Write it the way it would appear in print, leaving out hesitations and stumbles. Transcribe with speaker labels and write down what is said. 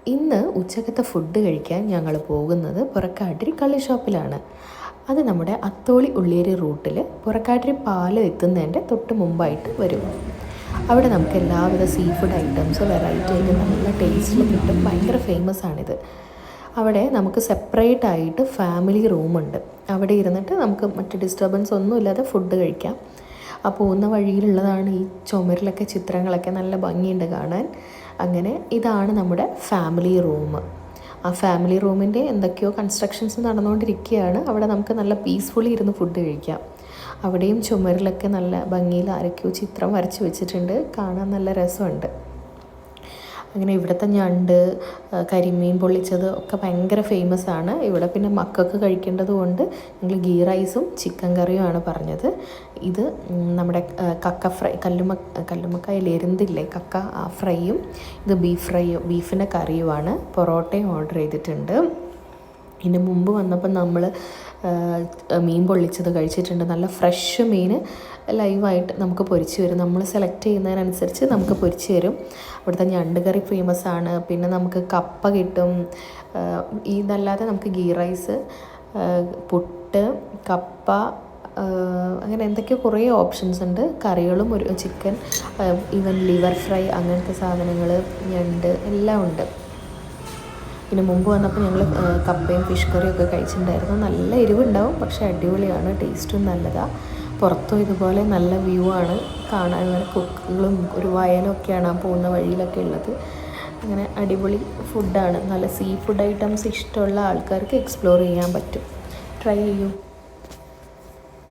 Speaker 1: ഇന്ന് ഉച്ചക്കത്തെ ഫുഡ് കഴിക്കാൻ ഞങ്ങൾ പോകുന്നത് പുറക്കാട്ടിരി കള്ളി ഷോപ്പിലാണ്. അത് നമ്മുടെ അത്തോളി ഉള്ളിയേരി റൂട്ടിൽ പുറക്കാട്ടിരി പാലം എത്തുന്നതിൻ്റെ തൊട്ട് മുമ്പായിട്ട് വരും. അവിടെ നമുക്ക് എല്ലാവിധ സീ ഫുഡ് ഐറ്റംസ് വെറൈറ്റി ആയിട്ട് നല്ല ടേസ്റ്റിൽ കിട്ടും. ഭയങ്കര ഫേമസ് ആണിത്. അവിടെ നമുക്ക് സെപ്പറേറ്റ് ആയിട്ട് ഫാമിലി റൂമുണ്ട്. അവിടെ ഇരുന്നിട്ട് നമുക്ക് മറ്റ് ഡിസ്റ്റർബൻസ് ഒന്നും ഇല്ലാതെ ഫുഡ് കഴിക്കാം. ആ പോകുന്ന വഴിയിലുള്ളതാണ് ഈ ചുമരിലൊക്കെ ചിത്രങ്ങളൊക്കെ നല്ല ഭംഗിയുണ്ട് കാണാൻ. അങ്ങനെ ഇതാണ് നമ്മുടെ ഫാമിലി റൂം. ആ ഫാമിലി റൂമിൻ്റെ എന്തൊക്കെയോ കൺസ്ട്രക്ഷൻസ് നടന്നുകൊണ്ടിരിക്കുകയാണ്. അവിടെ നമുക്ക് നല്ല പീസ്ഫുള്ളി ഇരുന്ന് ഫുഡ് കഴിക്കാം. അവിടെയും ചുമരിലൊക്കെ നല്ല ഭംഗിയിൽ ആരൊക്കെയോ ചിത്രം വരച്ച് വെച്ചിട്ടുണ്ട്. കാണാൻ നല്ല രസമുണ്ട്. അങ്ങനെ ഇവിടുത്തെ ഞണ്ട്, കരിമീൻ പൊള്ളിച്ചത് ഒക്കെ ഭയങ്കര ഫേമസ് ആണ്. ഇവിടെ പിന്നെ മക്കൾക്ക് കഴിക്കേണ്ടത് കൊണ്ട് ഞങ്ങൾ ഗീ റൈസും ചിക്കൻ കറിയുമാണ് പറഞ്ഞത്. ഇത് നമ്മുടെ കക്ക ഫ്രൈ, കല്ലുമ്മക്കായയിൽ എരുന്തില്ലേ കക്ക, ആ ഫ്രൈയും, ഇത് ബീഫിൻ്റെ കറിയുമാണ്. പൊറോട്ടയും ഓർഡർ ചെയ്തിട്ടുണ്ട്. ഇതിന് മുമ്പ് വന്നപ്പോൾ നമ്മൾ മീൻ പൊള്ളിച്ചത് കഴിച്ചിട്ടുണ്ട്. നല്ല ഫ്രഷ് മീൻ ലൈവായിട്ട് നമുക്ക് പൊരിച്ച് വരും. നമ്മൾ സെലക്ട് ചെയ്യുന്നതിനനുസരിച്ച് നമുക്ക് പൊരിച്ച് തരും. ഇവിടുത്തെ ഞണ്ട് കറി ഫേമസ് ആണ്. പിന്നെ നമുക്ക് കപ്പ കിട്ടും. ഇതല്ലാതെ നമുക്ക് ഗീ റൈസ്, പുട്ട്, കപ്പ, അങ്ങനെ എന്തൊക്കെയോ കുറേ ഓപ്ഷൻസ് ഉണ്ട്. കറികളും ഒരു ചിക്കൻ, ഈവൻ ലിവർ ഫ്രൈ, അങ്ങനത്തെ സാധനങ്ങൾ, ഞണ്ട് എല്ലാം ഉണ്ട്. പിന്നെ മുമ്പ് വന്നപ്പോൾ ഞങ്ങൾ കപ്പയും ഫിഷ് കറിയും ഒക്കെ കഴിച്ചിട്ടുണ്ടായിരുന്നു. നല്ല എരിവുണ്ടാവും, പക്ഷേ അടിപൊളിയാണ്, ടേസ്റ്റും നല്ലതാണ്. പുറത്തും ഇതുപോലെ നല്ല വ്യൂ ആണ് കാണാൻ. അങ്ങനെ കുക്കുകളും ഒരു വയലൊക്കെയാണ് ആ പോകുന്ന വഴിയിലൊക്കെ ഉള്ളത്. അങ്ങനെ അടിപൊളി ഫുഡാണ്. നല്ല സീ ഫുഡ് ഐറ്റംസ് ഇഷ്ടമുള്ള ആൾക്കാർക്ക് എക്സ്പ്ലോർ ചെയ്യാൻ പറ്റും. ട്രൈ ചെയ്യൂ.